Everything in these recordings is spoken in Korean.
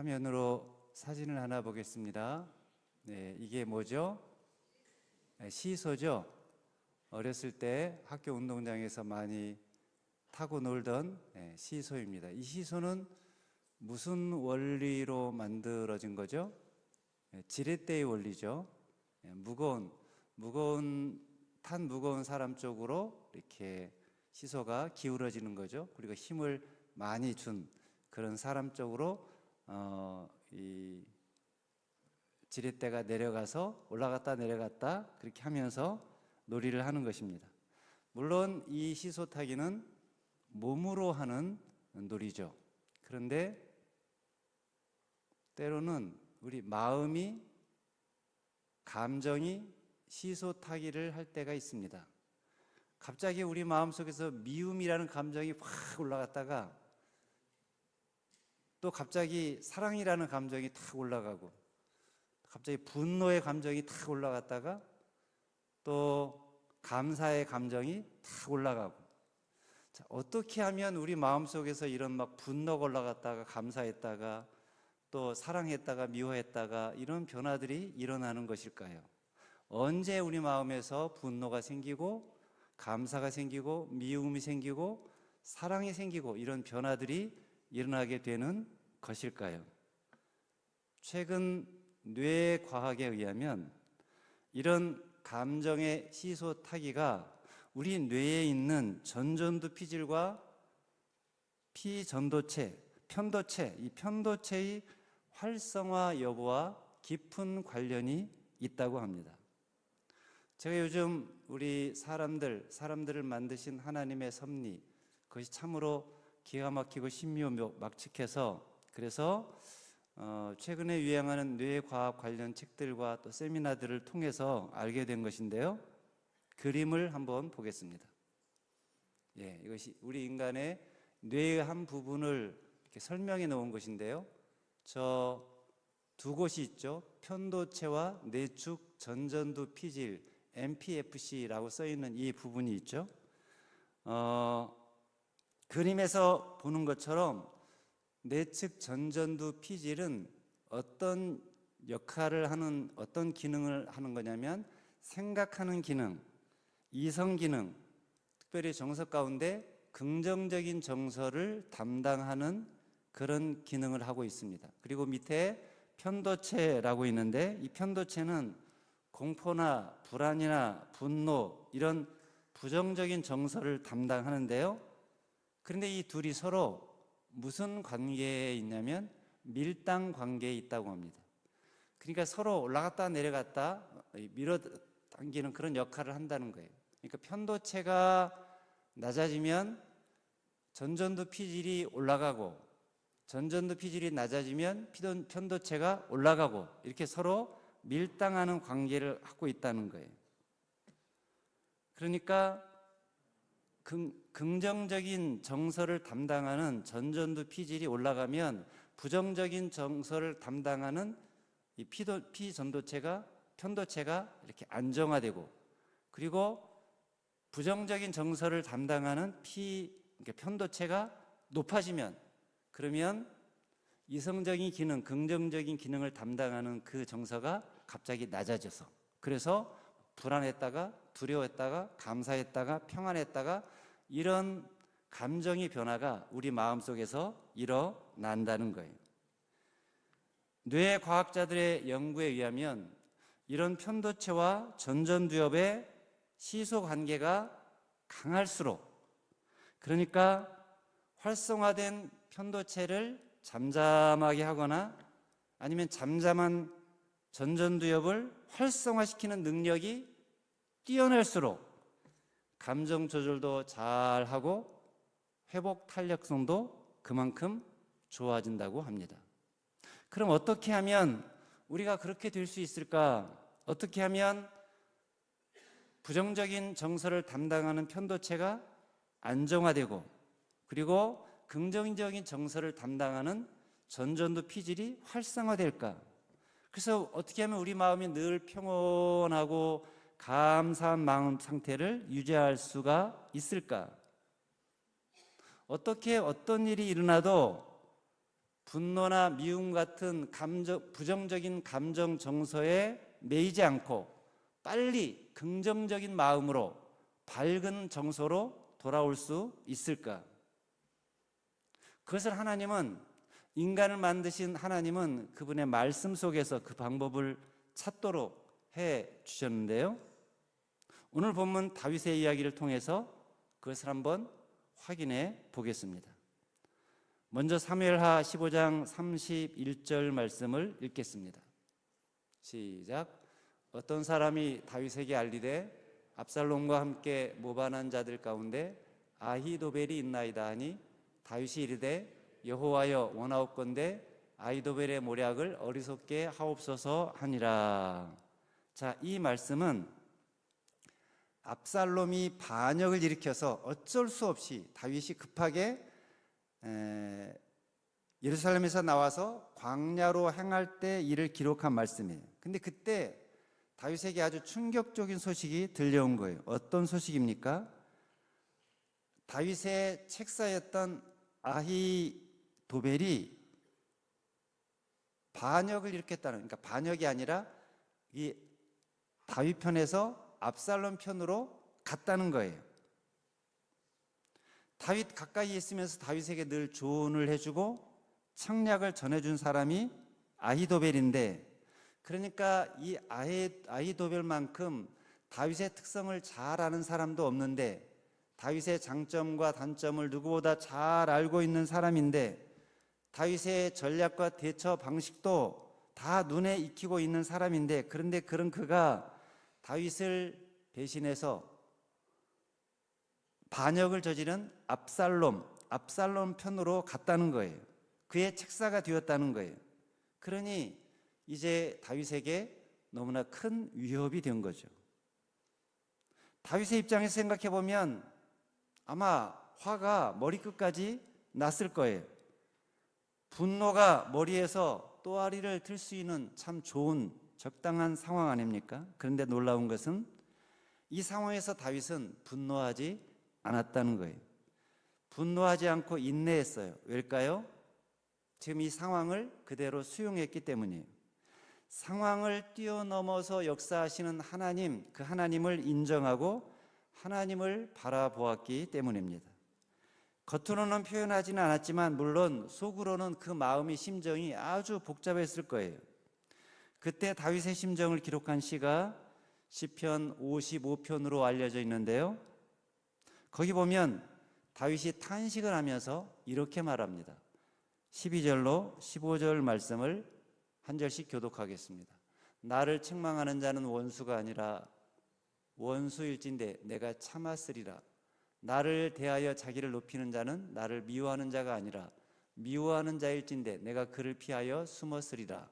화면으로 사진을 하나 보겠습니다. 네, 이게 뭐죠? 시소죠. 어렸을 때 학교 운동장에서 많이 타고 놀던 시소입니다. 이 시소는 무슨 원리로 만들어진 거죠? 지렛대의 원리죠. 무거운 사람 쪽으로 이렇게 시소가 기울어지는 거죠. 그리고 힘을 많이 준 그런 사람 쪽으로 이 지렛대가 내려가서 올라갔다 내려갔다 그렇게 하면서 놀이를 하는 것입니다. 물론 이 시소 타기는 몸으로 하는 놀이죠. 그런데 때로는 우리 마음이, 감정이 시소 타기를 할 때가 있습니다. 갑자기 우리 마음속에서 미움이라는 감정이 확 올라갔다가 또 갑자기 사랑이라는 감정이 탁 올라가고 갑자기 분노의 감정이 탁 올라갔다가 또 감사의 감정이 탁 올라가고, 자, 어떻게 하면 우리 마음속에서 이런 막 분노가 올라갔다가 감사했다가 또 사랑했다가 미워했다가 이런 변화들이 일어나는 것일까요? 언제 우리 마음에서 분노가 생기고 감사가 생기고 미움이 생기고 사랑이 생기고 이런 변화들이 일어나게 되는 것일까요? 최근 뇌과학에 의하면 이런 감정의 시소 타기가 우리 뇌에 있는 전전두 피질과 피전도체, 편도체, 이 편도체의 활성화 여부와 깊은 관련이 있다고 합니다. 제가 요즘 우리 사람들을 만드신 하나님의 섭리, 그것이 참으로 기가 막히고 신묘막측해서, 그래서 최근에 유행하는 뇌과학 관련 책들과 또 세미나들을 통해서 알게 된 것인데요. 그림을 한번 보겠습니다. 이것이 우리 인간의 뇌의 한 부분을 이렇게 설명해 놓은 것인데요. 저 두 곳이 있죠. 편도체와 내축 전전두 피질, MPFC라고 써 있는 이 부분이 있죠. 그림에서 보는 것처럼 내측 전전두 피질은 어떤 역할을 하는, 어떤 기능을 하는 거냐면 생각하는 기능, 이성 기능, 특별히 정서 가운데 긍정적인 정서를 담당하는 그런 기능을 하고 있습니다. 그리고 밑에 편도체라고 있는데 이 편도체는 공포나 불안이나 분노 이런 부정적인 정서를 담당하는데요. 그런데 이 둘이 서로 무슨 관계에 있냐면 밀당 관계에 있다고 합니다. 그러니까 서로 올라갔다 내려갔다 밀어당기는 그런 역할을 한다는 거예요. 그러니까 편도체가 낮아지면 전전두 피질이 올라가고 전전두 피질이 낮아지면 편도체가 올라가고 이렇게 서로 밀당하는 관계를 하고 있다는 거예요. 그러니까 긍정적인 정서를 담당하는 전전두 피질이 올라가면 부정적인 정서를 담당하는 이 피전도체가, 편도체가 이렇게 안정화되고, 그리고 부정적인 정서를 담당하는 그러니까 편도체가 높아지면, 그러면 이성적인 기능, 긍정적인 기능을 담당하는 그 정서가 갑자기 낮아져서, 그래서 불안했다가 두려워했다가 감사했다가 평안했다가 이런 감정의 변화가 우리 마음속에서 일어난다는 거예요. 뇌과학자들의 연구에 의하면 이런 편도체와 전전두엽의 시소 관계가 강할수록, 그러니까 활성화된 편도체를 잠잠하게 하거나 아니면 잠잠한 전전두엽을 활성화시키는 능력이 뛰어날수록 감정 조절도 잘하고 회복 탄력성도 그만큼 좋아진다고 합니다. 그럼 어떻게 하면 우리가 그렇게 될 수 있을까? 어떻게 하면 부정적인 정서를 담당하는 편도체가 안정화되고 그리고 긍정적인 정서를 담당하는 전전두 피질이 활성화될까? 그래서 어떻게 하면 우리 마음이 늘 평온하고 감사한 마음 상태를 유지할 수가 있을까? 어떻게 어떤 일이 일어나도 분노나 미움 같은 부정적인 감정 정서에 매이지 않고 빨리 긍정적인 마음으로 밝은 정서로 돌아올 수 있을까? 그것을 인간을 만드신 하나님은 그분의 말씀 속에서 그 방법을 찾도록 해 주셨는데요. 오늘 본문 다윗의 이야기를 통해서 그것을 한번 확인해 보겠습니다. 먼저 사무엘하 15장 31절 말씀을 읽겠습니다. 시작. 어떤 사람이 다윗에게 알리되 압살롬과 함께 모반한 자들 가운데 아히도벨이 있나이다 하니 다윗이 이르되 여호와여 원하옵건대 아히도벨의 모략을 어리석게 하옵소서 하니라. 자, 이 말씀은 압살롬이 반역을 일으켜서 어쩔 수 없이 다윗이 급하게 예루살렘에서 나와서 광야로 행할 때 이를 기록한 말씀이에요. 근데 그때 다윗에게 아주 충격적인 소식이 들려온 거예요. 어떤 소식입니까? 다윗의 책사였던 아히도벨이 반역을 일으켰다는, 그러니까 반역이 아니라 이 다윗 편에서 압살롬 편으로 갔다는 거예요. 다윗 가까이 있으면서 다윗에게 늘 조언을 해주고 청략을 전해준 사람이 아히도벨인데, 그러니까 이 아히도벨만큼 다윗의 특성을 잘 아는 사람도 없는데, 다윗의 장점과 단점을 누구보다 잘 알고 있는 사람인데, 다윗의 전략과 대처 방식도 다 눈에 익히고 있는 사람인데, 그런데 그런 그가 다윗을 배신해서 반역을 저지른 압살롬 편으로 갔다는 거예요. 그의 책사가 되었다는 거예요. 그러니 이제 다윗에게 너무나 큰 위협이 된 거죠. 다윗의 입장에서 생각해 보면 아마 화가 머리끝까지 났을 거예요. 분노가 머리에서 또아리를 틀 수 있는 참 좋은 적당한 상황 아닙니까? 그런데 놀라운 것은 이 상황에서 다윗은 분노하지 않았다는 거예요. 분노하지 않고 인내했어요. 왜일까요? 지금 이 상황을 그대로 수용했기 때문이에요. 상황을 뛰어넘어서 역사하시는 하나님, 그 하나님을 인정하고 하나님을 바라보았기 때문입니다. 겉으로는 표현하지는 않았지만 물론 속으로는 그 마음이, 심정이 아주 복잡했을 거예요. 그때 다윗의 심정을 기록한 시가 시편 55편으로 알려져 있는데요. 거기 보면 다윗이 탄식을 하면서 이렇게 말합니다. 12절로 15절 말씀을 한 절씩 교독하겠습니다. 나를 책망하는 자는 원수가 아니라 원수일진데 내가 참았으리라. 나를 대하여 자기를 높이는 자는 나를 미워하는 자가 아니라 미워하는 자일진데 내가 그를 피하여 숨었으리라.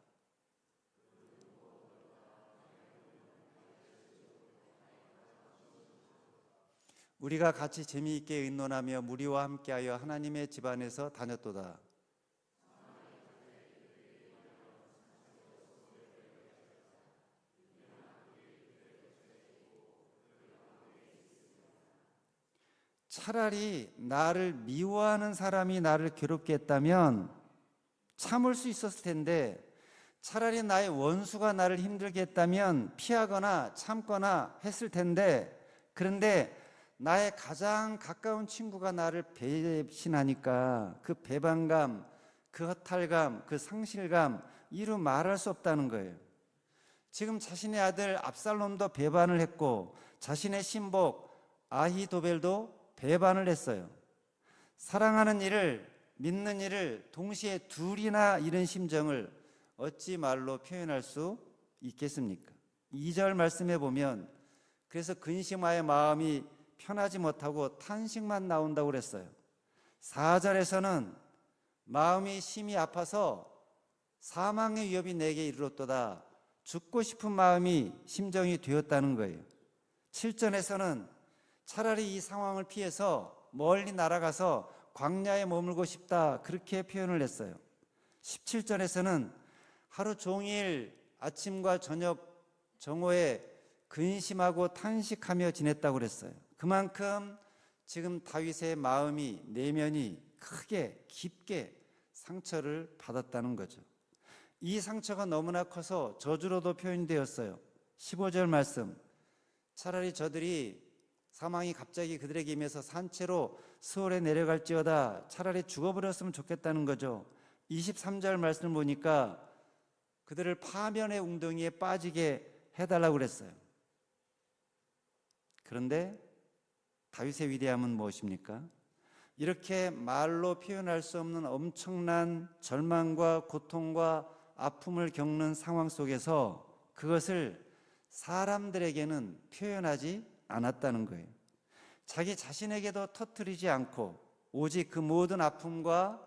우리가 같이 재미있게 의논하며 무리와 함께하여 하나님의 집안에서 다녔도다. 차라리 나를 미워하는 사람이 나를 괴롭게 했다면 참을 수 있었을 텐데, 차라리 나의 원수가 나를 힘들게 했다면 피하거나 참거나 했을 텐데, 그런데 나의 가장 가까운 친구가 나를 배신하니까 그 배반감, 그 허탈감, 그 상실감 이루 말할 수 없다는 거예요. 지금 자신의 아들 압살롬도 배반을 했고 자신의 신복 아히도벨도 배반을 했어요. 사랑하는 이를, 믿는 이를 동시에 둘이나 잃은 심정을 어찌 말로 표현할 수 있겠습니까? 2절 말씀해 보면 그래서 근심하여 마음이 편하지 못하고 탄식만 나온다고 그랬어요. 4절에서는 마음이 심히 아파서 사망의 위협이 내게 이르렀도다. 죽고 싶은 마음이 심정이 되었다는 거예요. 7절에서는 차라리 이 상황을 피해서 멀리 날아가서 광야에 머물고 싶다, 그렇게 표현을 했어요. 17절에서는 하루 종일 아침과 저녁 정오에 근심하고 탄식하며 지냈다고 그랬어요. 그만큼 지금 다윗의 마음이, 내면이 크게 깊게 상처를 받았다는 거죠. 이 상처가 너무나 커서 저주로도 표현되었어요. 15절 말씀, 차라리 저들이 사망이 갑자기 그들에게 임해서 산채로 수월에 내려갈지어다 차라리 죽어버렸으면 좋겠다는 거죠. 23절 말씀을 보니까 그들을 파면의 웅덩이에 빠지게 해달라고 그랬어요. 그런데 다윗의 위대함은 무엇입니까? 이렇게 말로 표현할 수 없는 엄청난 절망과 고통과 아픔을 겪는 상황 속에서 그것을 사람들에게는 표현하지 않았다는 거예요. 자기 자신에게도 터뜨리지 않고 오직 그 모든 아픔과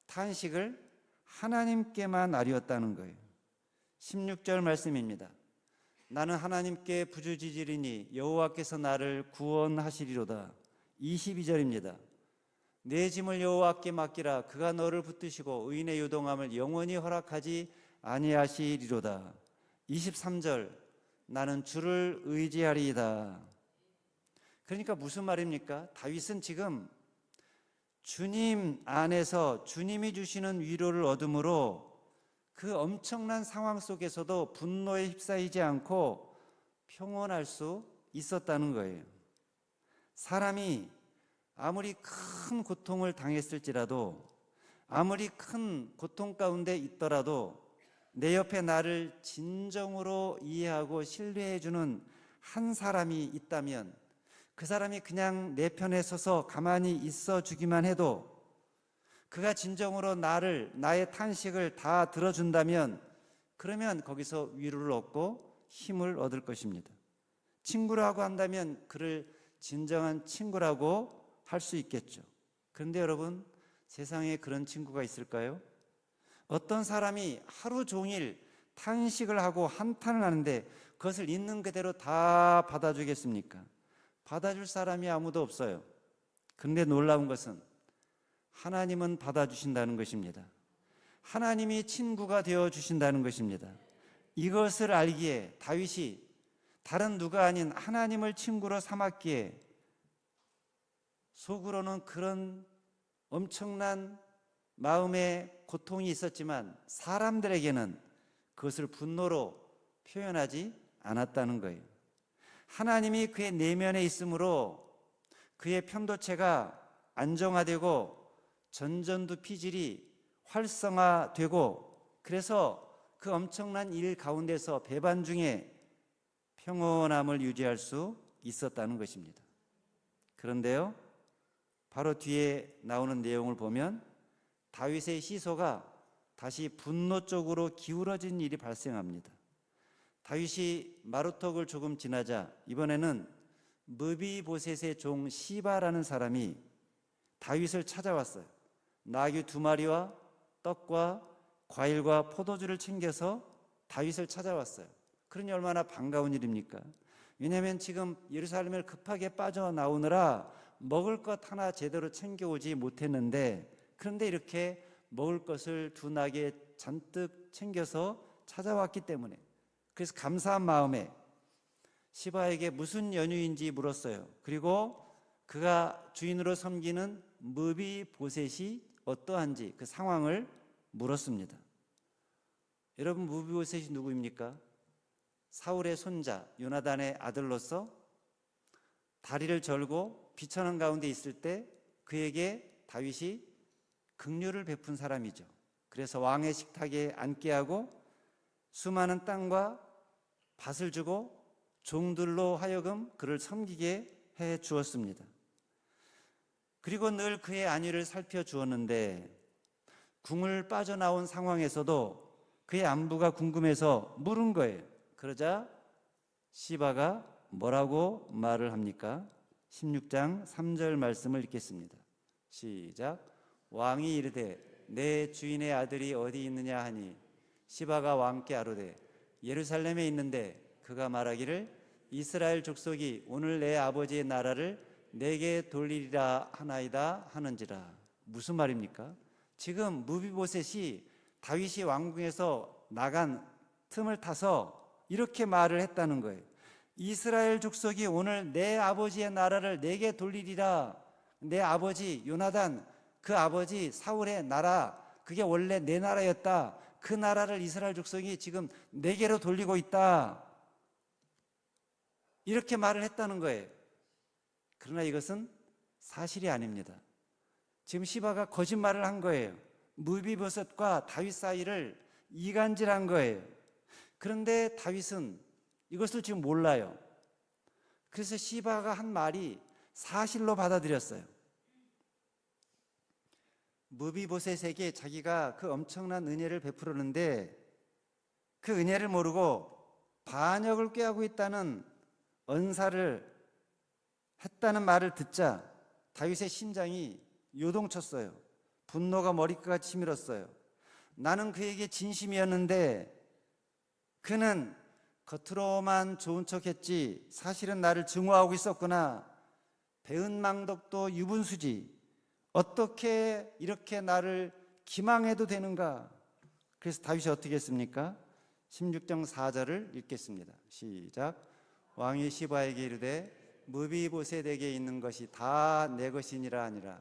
탄식을 하나님께만 아뢰었다는 거예요. 16절 말씀입니다. 나는 하나님께 부르짖으리니 여호와께서 나를 구원하시리로다. 22절입니다. 내 짐을 여호와께 맡기라. 그가 너를 붙드시고 의인의 요동함을 영원히 허락하지 아니하시리로다. 23절 나는 주를 의지하리이다. 그러니까 무슨 말입니까? 다윗은 지금 주님 안에서 주님이 주시는 위로를 얻음으로 그 엄청난 상황 속에서도 분노에 휩싸이지 않고 평온할 수 있었다는 거예요. 사람이 아무리 큰 고통을 당했을지라도 아무리 큰 고통 가운데 있더라도 내 옆에 나를 진정으로 이해하고 신뢰해주는 한 사람이 있다면 그 사람이 그냥 내 편에 서서 가만히 있어 주기만 해도 그가 진정으로 나의 탄식을 다 들어준다면 그러면 거기서 위로를 얻고 힘을 얻을 것입니다. 친구라고 한다면 그를 진정한 친구라고 할 수 있겠죠. 그런데 여러분, 세상에 그런 친구가 있을까요? 어떤 사람이 하루 종일 탄식을 하고 한탄을 하는데 그것을 있는 그대로 다 받아주겠습니까? 받아줄 사람이 아무도 없어요. 그런데 놀라운 것은 하나님은 받아주신다는 것입니다. 하나님이 친구가 되어주신다는 것입니다. 이것을 알기에 다윗이 다른 누가 아닌 하나님을 친구로 삼았기에 속으로는 그런 엄청난 마음의 고통이 있었지만 사람들에게는 그것을 분노로 표현하지 않았다는 거예요. 하나님이 그의 내면에 있으므로 그의 편도체가 안정화되고 전전두 피질이 활성화되고 그래서 그 엄청난 일 가운데서 배반 중에 평온함을 유지할 수 있었다는 것입니다. 그런데요, 바로 뒤에 나오는 내용을 보면 다윗의 시소가 다시 분노 쪽으로 기울어진 일이 발생합니다. 다윗이 마루턱을 조금 지나자 이번에는 므비보셋의 종 시바라는 사람이 다윗을 찾아왔어요. 나귀 2마리와 떡과 과일과 포도주를 챙겨서 다윗을 찾아왔어요. 그러니 얼마나 반가운 일입니까? 왜냐하면 지금 예루살렘을 급하게 빠져나오느라 먹을 것 하나 제대로 챙겨오지 못했는데 그런데 이렇게 먹을 것을 2나귀에 잔뜩 챙겨서 찾아왔기 때문에 그래서 감사한 마음에 시바에게 무슨 연유인지 물었어요. 그리고 그가 주인으로 섬기는 므비보셋이 어떠한지 그 상황을 물었습니다. 여러분, 므비보셋이 누구입니까? 사울의 손자 요나단의 아들로서 다리를 절고 비천한 가운데 있을 때 그에게 다윗이 긍휼을 베푼 사람이죠. 그래서 왕의 식탁에 앉게 하고 수많은 땅과 밭을 주고 종들로 하여금 그를 섬기게 해 주었습니다. 그리고 늘 그의 안위를 살펴주었는데 궁을 빠져나온 상황에서도 그의 안부가 궁금해서 물은 거예요. 그러자 시바가 뭐라고 말을 합니까? 16장 3절 말씀을 읽겠습니다. 시작. 왕이 이르되 내 주인의 아들이 어디 있느냐 하니 시바가 왕께 아뢰되 예루살렘에 있는데 그가 말하기를 이스라엘 족속이 오늘 내 아버지의 나라를 내게 돌리리라 하나이다 하는지라. 무슨 말입니까? 지금 므비보셋이 다윗이 왕궁에서 나간 틈을 타서 이렇게 말을 했다는 거예요. 이스라엘 족속이 오늘 내 아버지의 나라를 내게 돌리리라. 내 아버지 요나단, 그 아버지 사울의 나라, 그게 원래 내 나라였다. 그 나라를 이스라엘 족속이 지금 내게로 돌리고 있다. 이렇게 말을 했다는 거예요. 그러나 이것은 사실이 아닙니다. 지금 시바가 거짓말을 한 거예요. 무비보셋과 다윗 사이를 이간질한 거예요. 그런데 다윗은 이것을 지금 몰라요. 그래서 시바가 한 말이 사실로 받아들였어요. 무비보셋에게 자기가 그 엄청난 은혜를 베풀었는데 그 은혜를 모르고 반역을 꾀하고 있다는 언사를 했다는 말을 듣자 다윗의 심장이 요동쳤어요. 분노가 머리끝까지 치밀었어요. 나는 그에게 진심이었는데 그는 겉으로만 좋은 척했지 사실은 나를 증오하고 있었구나. 배은망덕도 유분수지. 어떻게 이렇게 나를 기망해도 되는가? 그래서 다윗이 어떻게 했습니까? 16장 4절을 읽겠습니다. 시작. 왕이 시바에게 이르되 무비보셋에게 있는 것이 다 내 것이니라 하니라.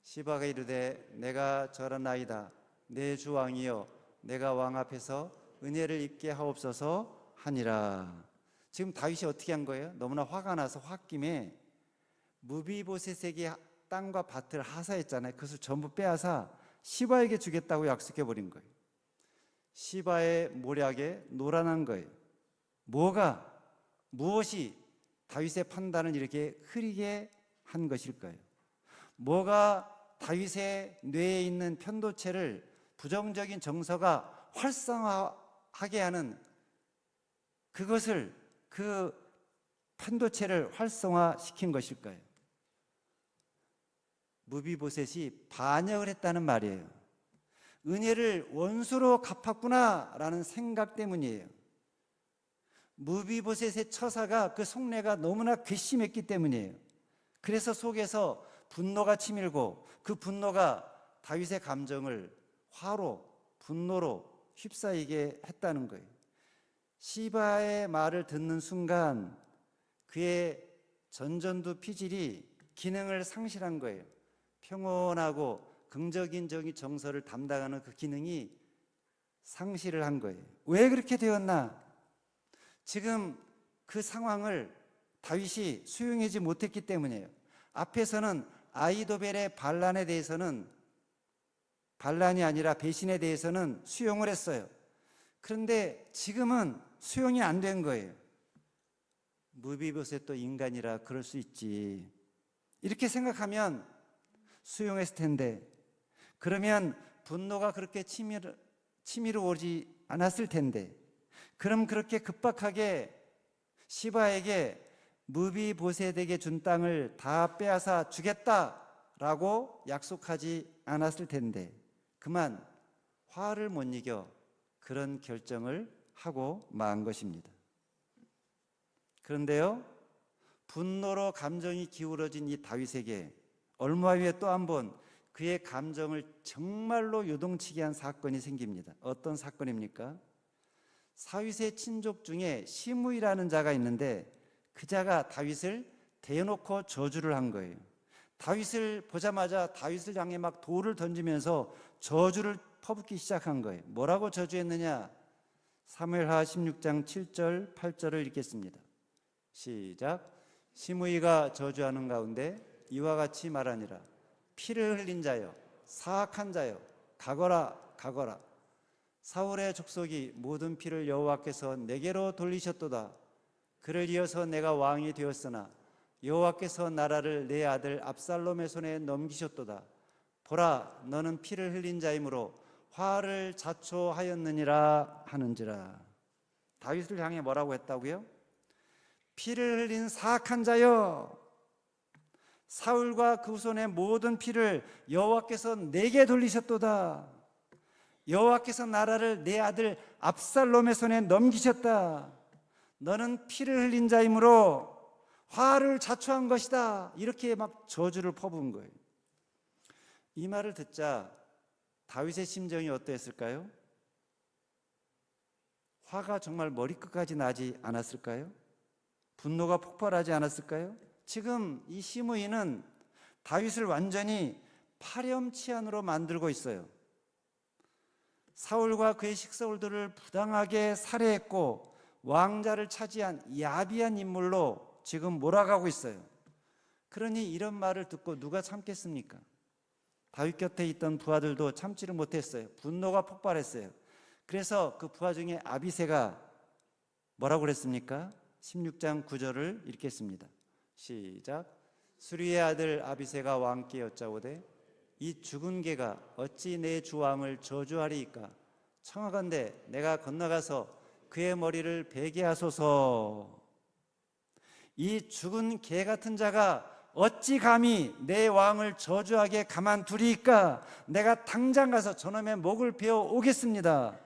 시바가 이르되 내가 절하나이다. 내 주 왕이여 내가 왕 앞에서 은혜를 입게 하옵소서 하니라. 지금 다윗이 어떻게 한 거예요? 너무나 화가 나서 홧김에 무비보셋에게 땅과 밭을 하사했잖아요. 그것을 전부 빼앗아 시바에게 주겠다고 약속해 버린 거예요. 시바의 모략에 노란한 거예요. 무엇이 다윗의 판단을 이렇게 흐리게 한 것일까요? 뭐가 다윗의 뇌에 있는 편도체를 부정적인 정서가 활성화하게 하는 그것을 그 편도체를 활성화시킨 것일까요? 무비보셋이 반역을 했다는 말이에요. 은혜를 원수로 갚았구나라는 생각 때문이에요. 무비보셋의 처사가 그 속내가 너무나 괘씸했기 때문이에요. 그래서 속에서 분노가 치밀고 그 분노가 다윗의 감정을 화로, 분노로 휩싸이게 했다는 거예요. 시바의 말을 듣는 순간 그의 전전두 피질이 기능을 상실한 거예요. 평온하고 긍정적인 정서를 담당하는 그 기능이 상실을 한 거예요. 왜 그렇게 되었나? 지금 그 상황을 다윗이 수용하지 못했기 때문이에요. 앞에서는 아히도벨의 반란에 대해서는 반란이 아니라 배신에 대해서는 수용을 했어요. 그런데 지금은 수용이 안 된 거예요. 무비보셋도 인간이라 그럴 수 있지. 이렇게 생각하면 수용했을 텐데, 그러면 분노가 그렇게 치밀어 오지 않았을 텐데, 그럼 그렇게 급박하게 시바에게 무비보셋에게 준 땅을 다 빼앗아 주겠다라고 약속하지 않았을 텐데, 그만 화를 못 이겨 그런 결정을 하고 만 것입니다. 그런데요, 분노로 감정이 기울어진 이 다윗에게 얼마 후에 또 한 번 그의 감정을 정말로 요동치게 한 사건이 생깁니다. 어떤 사건입니까? 다윗의 친족 중에 시므이라는 자가 있는데 그 자가 다윗을 대놓고 저주를 한 거예요. 다윗을 보자마자 다윗을 향해 막 돌을 던지면서 저주를 퍼붓기 시작한 거예요. 뭐라고 저주했느냐? 사무엘하 16장 7절 8절을 읽겠습니다. 시작. 시므이가 저주하는 가운데 이와 같이 말하니라. 피를 흘린 자여, 사악한 자여, 가거라 가거라. 사울의 족속이 모든 피를 여호와께서 내게로 돌리셨도다. 그를 이어서 내가 왕이 되었으나 여호와께서 나라를 내 아들 압살롬의 손에 넘기셨도다. 보라, 너는 피를 흘린 자이므로 화를 자초하였느니라 하는지라. 다윗을 향해 뭐라고 했다고요? 피를 흘린 사악한 자여, 사울과 그 후손의 모든 피를 여호와께서 내게 돌리셨도다. 여호와께서 나라를 내 아들 압살롬의 손에 넘기셨다. 너는 피를 흘린 자이므로 화를 자초한 것이다. 이렇게 막 저주를 퍼부은 거예요. 이 말을 듣자 다윗의 심정이 어떠했을까요? 화가 정말 머리끝까지 나지 않았을까요? 분노가 폭발하지 않았을까요? 지금 이 시므이는 다윗을 완전히 파렴치한으로 만들고 있어요. 사울과 그의 식서울들을 부당하게 살해했고 왕자를 차지한 야비한 인물로 지금 몰아가고 있어요. 그러니 이런 말을 듣고 누가 참겠습니까? 다윗 곁에 있던 부하들도 참지를 못했어요. 분노가 폭발했어요. 그래서 그 부하 중에 아비새가 뭐라고 그랬습니까? 16장 9절을 읽겠습니다. 시작. 수리의 아들 아비새가 왕께 여짜오되 이 죽은 개가 어찌 내 주 왕을 저주하리이까? 청하건대 내가 건너가서 그의 머리를 베게 하소서. 이 죽은 개 같은 자가 어찌 감히 내 왕을 저주하게 가만두리이까? 내가 당장 가서 저놈의 목을 베어 오겠습니다.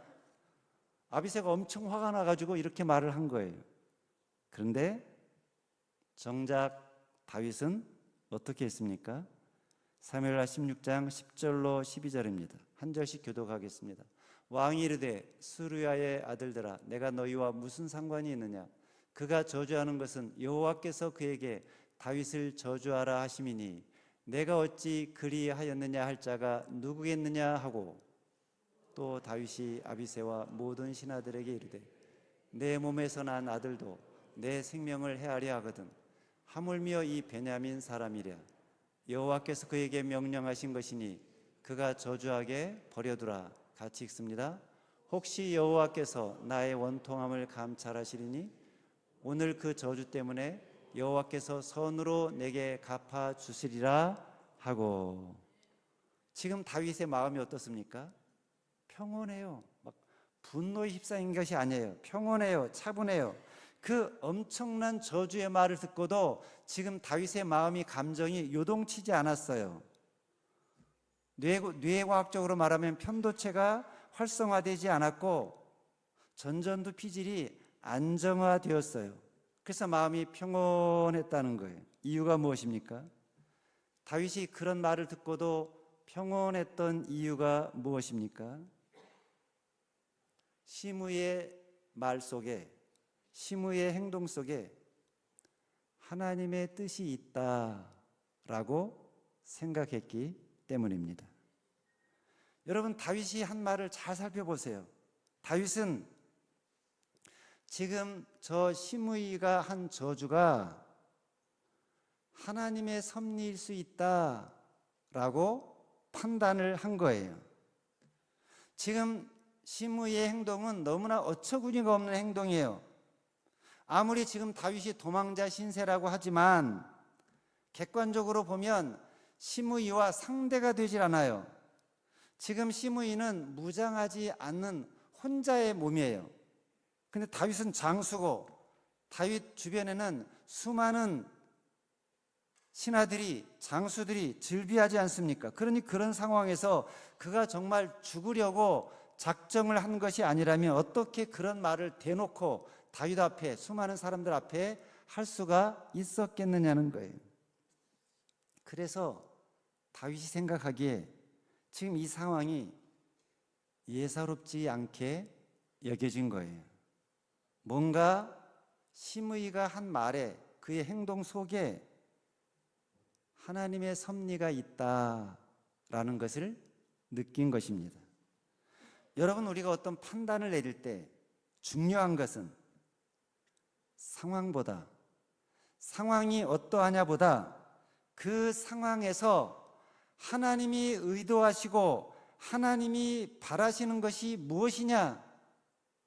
아비새가 엄청 화가 나가지고 이렇게 말을 한 거예요. 그런데 정작 다윗은 어떻게 했습니까? 사무엘하 16장 10절로 12절입니다. 한 절씩 교독하겠습니다. 왕이 이르되 스루야의 아들들아 내가 너희와 무슨 상관이 있느냐? 그가 저주하는 것은 여호와께서 그에게 다윗을 저주하라 하심이니 내가 어찌 그리하였느냐 할 자가 누구겠느냐 하고, 또 다윗이 아비새와 모든 신하들에게 이르되 내 몸에서 난 아들도 내 생명을 해하려 하거든 하물며 이 베냐민 사람이랴. 여호와께서 그에게 명령하신 것이니 그가 저주하게 버려두라. 같이 읽습니다. 혹시 여호와께서 나의 원통함을 감찰하시리니 오늘 그 저주 때문에 여호와께서 선으로 내게 갚아 주시리라 하고. 지금 다윗의 마음이 어떻습니까? 평온해요. 막 분노에 휩싸인 것이 아니에요. 평온해요. 차분해요. 그 엄청난 저주의 말을 듣고도 지금 다윗의 마음이, 감정이 요동치지 않았어요. 뇌과학적으로 말하면 편도체가 활성화되지 않았고 전전두 피질이 안정화되었어요. 그래서 마음이 평온했다는 거예요. 이유가 무엇입니까? 다윗이 그런 말을 듣고도 평온했던 이유가 무엇입니까? 시므이의 말 속에, 시므이의 행동 속에 하나님의 뜻이 있다라고 생각했기 때문입니다. 여러분, 다윗이 한 말을 잘 살펴보세요. 다윗은 지금 저 시므이가 한 저주가 하나님의 섭리일 수 있다라고 판단을 한 거예요. 지금 시므이의 행동은 너무나 어처구니가 없는 행동이에요. 아무리 지금 다윗이 도망자 신세라고 하지만 객관적으로 보면 시므이와 상대가 되질 않아요. 지금 시므이는 무장하지 않는 혼자의 몸이에요. 근데 다윗은 장수고 다윗 주변에는 수많은 신하들이, 장수들이 즐비하지 않습니까? 그러니 그런 상황에서 그가 정말 죽으려고 작정을 한 것이 아니라면 어떻게 그런 말을 대놓고 다윗 앞에, 수많은 사람들 앞에 할 수가 있었겠느냐는 거예요. 그래서 다윗이 생각하기에 지금 이 상황이 예사롭지 않게 여겨진 거예요. 뭔가 시므이가 한 말에, 그의 행동 속에 하나님의 섭리가 있다라는 것을 느낀 것입니다. 여러분, 우리가 어떤 판단을 내릴 때 중요한 것은 상황보다, 상황이 어떠하냐보다 그 상황에서 하나님이 의도하시고 하나님이 바라시는 것이 무엇이냐,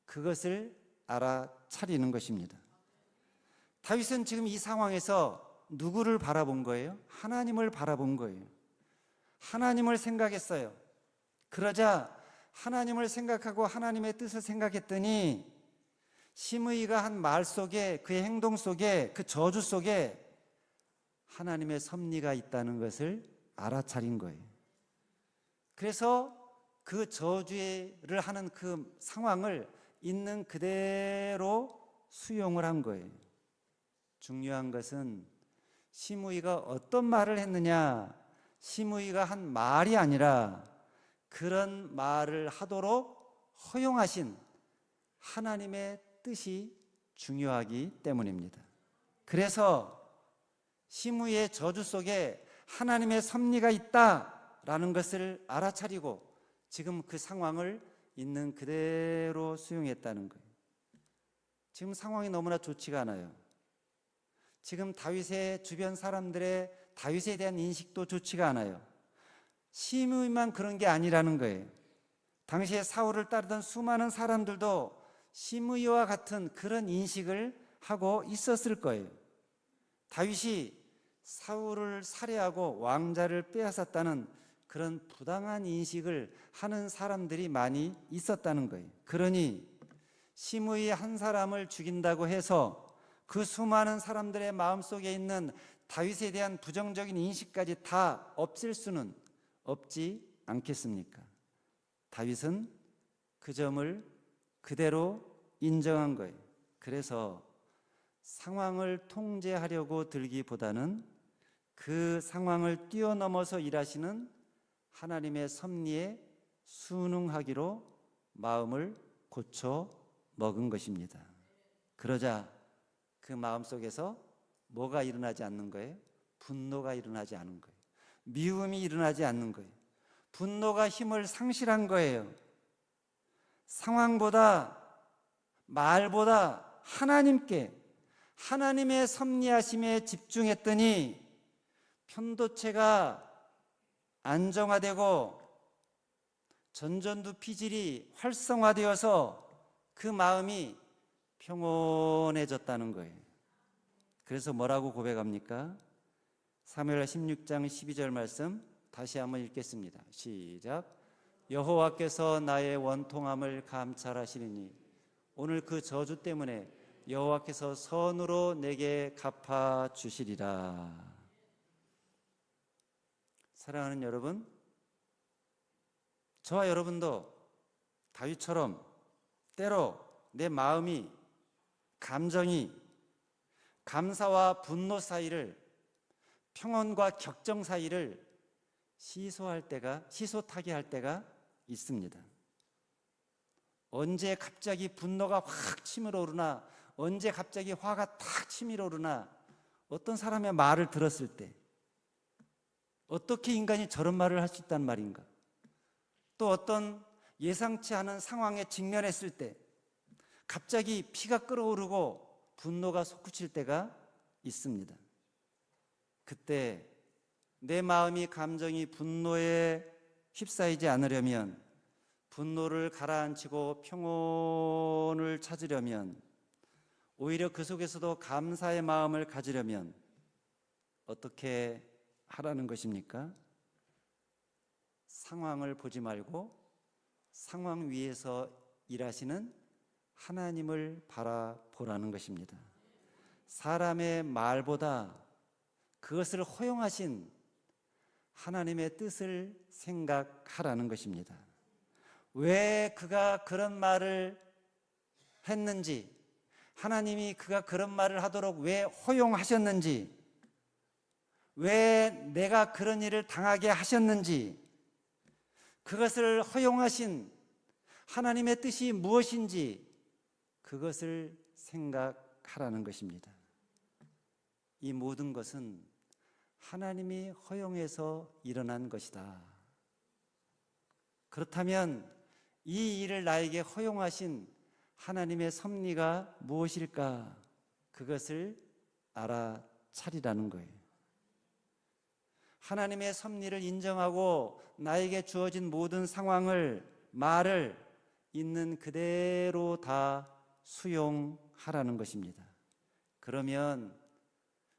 그것을 알아차리는 것입니다. 다윗은 지금 이 상황에서 누구를 바라본 거예요? 하나님을 바라본 거예요. 하나님을 생각했어요. 그러자 하나님을 생각하고 하나님의 뜻을 생각했더니 시므이가 한 말 속에, 그의 행동 속에, 그 저주 속에 하나님의 섭리가 있다는 것을 알아차린 거예요. 그래서 그 저주를 하는 그 상황을 있는 그대로 수용을 한 거예요. 중요한 것은 시므이가 어떤 말을 했느냐, 시므이가 한 말이 아니라 그런 말을 하도록 허용하신 하나님의 뜻이 중요하기 때문입니다. 그래서 시므이의 저주 속에 하나님의 섭리가 있다라는 것을 알아차리고 지금 그 상황을 있는 그대로 수용했다는 거예요. 지금 상황이 너무나 좋지가 않아요. 지금 다윗의 주변 사람들의 다윗에 대한 인식도 좋지가 않아요. 시므이만 그런 게 아니라는 거예요. 당시에 사울을 따르던 수많은 사람들도 시므이와 같은 그런 인식을 하고 있었을 거예요. 다윗이 사울을 살해하고 왕자를 빼앗았다는 그런 부당한 인식을 하는 사람들이 많이 있었다는 거예요. 그러니 시므이 한 사람을 죽인다고 해서 그 수많은 사람들의 마음속에 있는 다윗에 대한 부정적인 인식까지 다 없앨 수는 없지 않겠습니까? 다윗은 그 점을 그대로 인정한 거예요. 그래서 상황을 통제하려고 들기보다는 그 상황을 뛰어넘어서 일하시는 하나님의 섭리에 순응하기로 마음을 고쳐 먹은 것입니다. 그러자 그 마음속에서 뭐가 일어나지 않는 거예요? 분노가 일어나지 않은 거예요. 미움이 일어나지 않는 거예요. 분노가 힘을 상실한 거예요. 상황보다 말보다 하나님께, 하나님의 섭리하심에 집중했더니 편도체가 안정화되고 전전두 피질이 활성화되어서 그 마음이 평온해졌다는 거예요. 그래서 뭐라고 고백합니까? 사무엘 16장 12절 말씀 다시 한번 읽겠습니다. 시작. 여호와께서 나의 원통함을 감찰하시리니 오늘 그 저주 때문에 여호와께서 선으로 내게 갚아 주시리라. 사랑하는 여러분, 저와 여러분도 다윗처럼 때로 내 마음이, 감정이 감사와 분노 사이를, 평온과 격정 사이를 시소타게 할 때가 있습니다. 언제 갑자기 분노가 확 치밀어 오르나, 언제 갑자기 화가 탁 치밀어 오르나, 어떤 사람의 말을 들었을 때 어떻게 인간이 저런 말을 할 수 있단 말인가, 또 어떤 예상치 않은 상황에 직면했을 때 갑자기 피가 끓어오르고 분노가 솟구칠 때가 있습니다. 그때 내 마음이, 감정이 분노에 휩싸이지 않으려면, 분노를 가라앉히고 평온을 찾으려면, 오히려 그 속에서도 감사의 마음을 가지려면 어떻게 하라는 것입니까? 상황을 보지 말고 상황 위에서 일하시는 하나님을 바라보라는 것입니다. 사람의 말보다 그것을 허용하신 하나님의 뜻을 생각하라는 것입니다. 왜 그가 그런 말을 했는지, 하나님이 그가 그런 말을 하도록 왜 허용하셨는지, 왜 내가 그런 일을 당하게 하셨는지, 그것을 허용하신 하나님의 뜻이 무엇인지 그것을 생각하라는 것입니다. 이 모든 것은 하나님이 허용해서 일어난 것이다. 그렇다면 이 일을 나에게 허용하신 하나님의 섭리가 무엇일까? 그것을 알아차리라는 거예요. 하나님의 섭리를 인정하고 나에게 주어진 모든 상황을, 말을 있는 그대로 다 수용하라는 것입니다. 그러면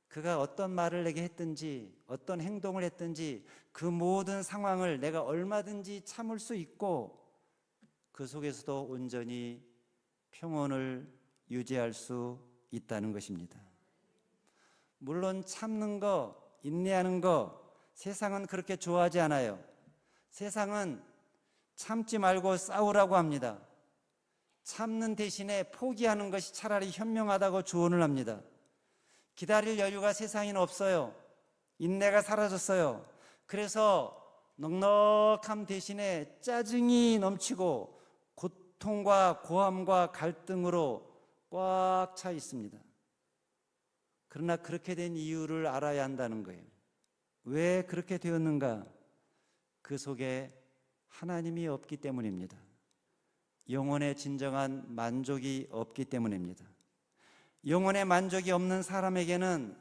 그가 어떤 말을 내게 했든지, 어떤 행동을 했든지 그 모든 상황을 내가 얼마든지 참을 수 있고, 그 속에서도 온전히 평온을 유지할 수 있다는 것입니다. 물론 참는 거, 인내하는 거 세상은 그렇게 좋아하지 않아요. 세상은 참지 말고 싸우라고 합니다. 참는 대신에 포기하는 것이 차라리 현명하다고 조언을 합니다. 기다릴 여유가 세상에는 없어요. 인내가 사라졌어요. 그래서 넉넉함 대신에 짜증이 넘치고 고통과 고함과 갈등으로 꽉 차 있습니다. 그러나 그렇게 된 이유를 알아야 한다는 거예요. 왜 그렇게 되었는가? 그 속에 하나님이 없기 때문입니다. 영혼의 진정한 만족이 없기 때문입니다. 영혼의 만족이 없는 사람에게는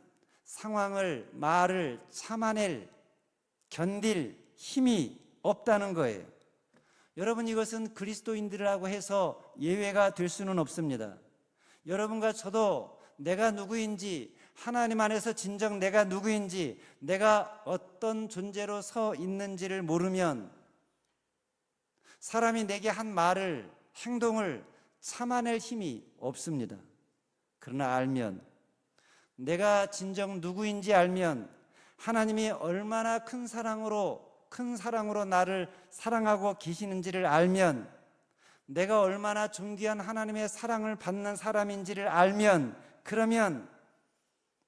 상황을, 말을 참아낼, 견딜 힘이 없다는 거예요. 여러분, 이것은 그리스도인들이라고 해서 예외가 될 수는 없습니다. 여러분과 저도 내가 누구인지, 하나님 안에서 진정 내가 누구인지, 내가 어떤 존재로 서 있는지를 모르면 사람이 내게 한 말을, 행동을 참아낼 힘이 없습니다. 그러나 알면, 내가 진정 누구인지 알면, 하나님이 얼마나 큰 사랑으로 나를 사랑하고 계시는지를 알면, 내가 얼마나 존귀한 하나님의 사랑을 받는 사람인지를 알면, 그러면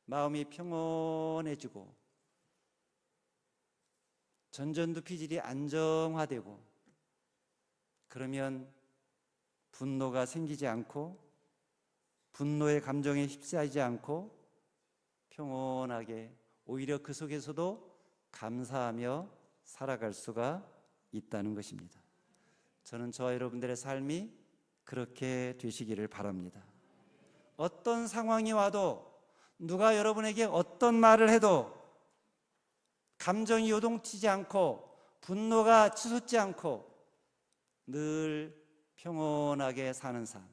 마음이 평온해지고 전전두피질이 안정화되고, 그러면 분노가 생기지 않고 분노의 감정에 휩싸이지 않고 평온하게, 오히려 그 속에서도 감사하며 살아갈 수가 있다는 것입니다. 저는 저와 여러분들의 삶이 그렇게 되시기를 바랍니다. 어떤 상황이 와도, 누가 여러분에게 어떤 말을 해도 감정이 요동치지 않고 분노가 치솟지 않고 늘 평온하게 사는 삶,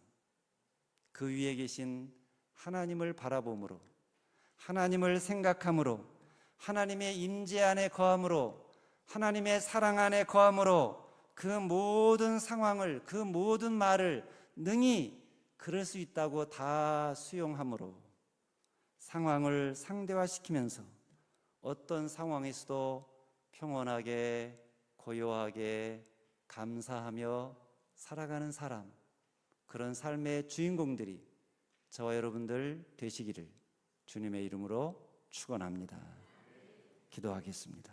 그 위에 계신 하나님을 바라봄으로, 하나님을 생각함으로, 하나님의 임재 안에 거함으로, 하나님의 사랑 안에 거함으로 그 모든 상황을, 그 모든 말을 능히 그럴 수 있다고 다 수용함으로 상황을 상대화시키면서 어떤 상황에서도 평온하게, 고요하게, 감사하며 살아가는 사람, 그런 삶의 주인공들이 저와 여러분들 되시기를 주님의 이름으로 축원합니다. 기도하겠습니다.